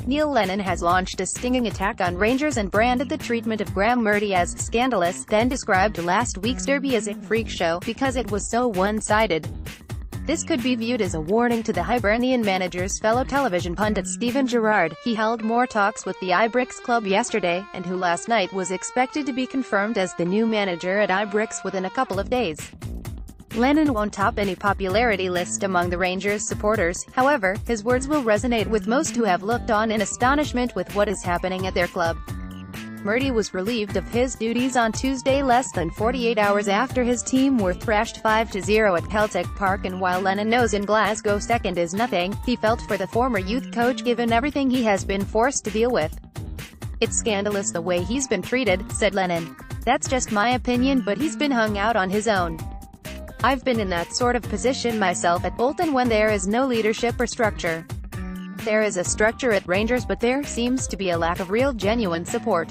Neil Lennon has launched a stinging attack on Rangers and branded the treatment of Graeme Murty as scandalous, then described last week's derby as a freak show, because it was so one-sided. This could be viewed as a warning to the Hibernian manager's fellow television pundit Steven Gerrard. He held more talks with the Ibrox club yesterday, and who last night was expected to be confirmed as the new manager at Ibrox within a couple of days. Lennon won't top any popularity list among the Rangers supporters, however, his words will resonate with most who have looked on in astonishment with what is happening at their club. Murty was relieved of his duties on Tuesday less than 48 hours after his team were thrashed 5-0 at Celtic Park, and while Lennon knows in Glasgow second is nothing, he felt for the former youth coach given everything he has been forced to deal with. "It's scandalous the way he's been treated," said Lennon. "That's just my opinion, but he's been hung out on his own. I've been in that sort of position myself at Bolton when there is no leadership or structure. There is a structure at Rangers, but there seems to be a lack of real genuine support.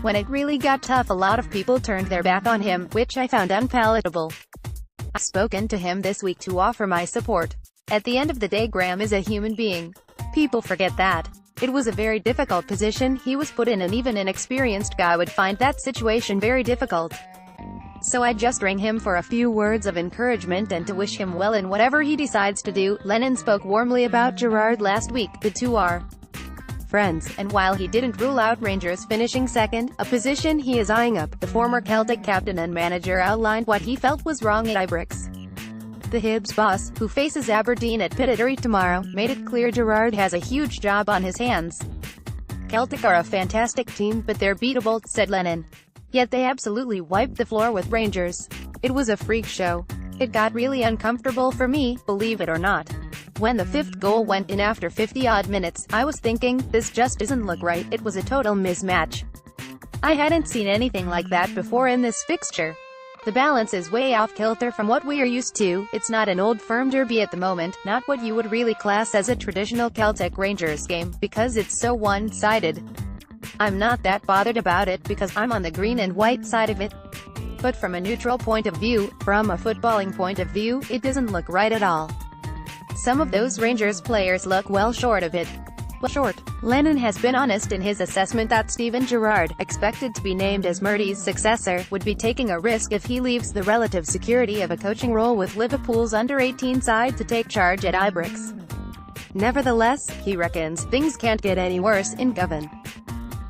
When it really got tough, a lot of people turned their back on him, which I found unpalatable. I've spoken to him this week to offer my support. At the end of the day, Graeme is a human being. People forget that. It was a very difficult position he was put in, and even an experienced guy would find that situation very difficult. So I just rang him for a few words of encouragement and to wish him well in whatever he decides to do." Lennon spoke warmly about Gerrard last week. The two are friends, and while he didn't rule out Rangers finishing second, a position he is eyeing up, the former Celtic captain and manager outlined what he felt was wrong at Ibrox. The Hibs boss, who faces Aberdeen at Pittodrie tomorrow, made it clear Gerrard has a huge job on his hands. "Celtic are a fantastic team, but they're beatable," said Lennon. "Yet they absolutely wiped the floor with Rangers. It was a freak show. It got really uncomfortable for me, believe it or not. When the fifth goal went in after 50-odd minutes, I was thinking, this just doesn't look right. It was a total mismatch. I hadn't seen anything like that before in this fixture. The balance is way off kilter from what we are used to. It's not an old firm derby at the moment, not what you would really class as a traditional Celtic Rangers game, because it's so one-sided. I'm not that bothered about it because I'm on the green and white side of it. But from a neutral point of view, from a footballing point of view, it doesn't look right at all. Some of those Rangers players look well short of it." Lennon has been honest in his assessment that Steven Gerrard, expected to be named as Murty's successor, would be taking a risk if he leaves the relative security of a coaching role with Liverpool's under-18 side to take charge at Ibrox. Nevertheless, he reckons, things can't get any worse in Govan.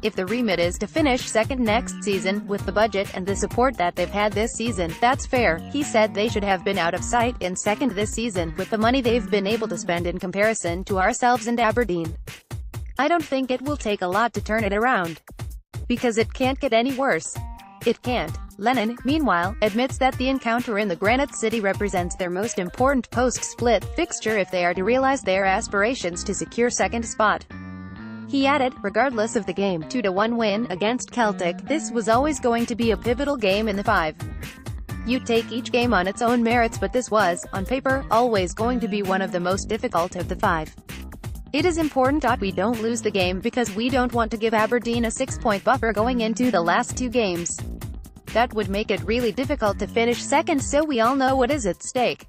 If the remit is to finish second next season, with the budget and the support that they've had this season, that's fair. He said they should have been out of sight in second this season, with the money they've been able to spend in comparison to ourselves and Aberdeen. "I don't think it will take a lot to turn it around. Because it can't get any worse. It can't." Lennon, meanwhile, admits that the encounter in the Granite City represents their most important post-split fixture if they are to realize their aspirations to secure second spot. He added, regardless of the game, 2-1 win against Celtic, this was always going to be a pivotal game in the five. You take each game on its own merits, but this was, on paper, always going to be one of the most difficult of the five. It is important that we don't lose the game because we don't want to give Aberdeen a 6-point buffer going into the last two games. That would make it really difficult to finish second, so we all know what is at stake.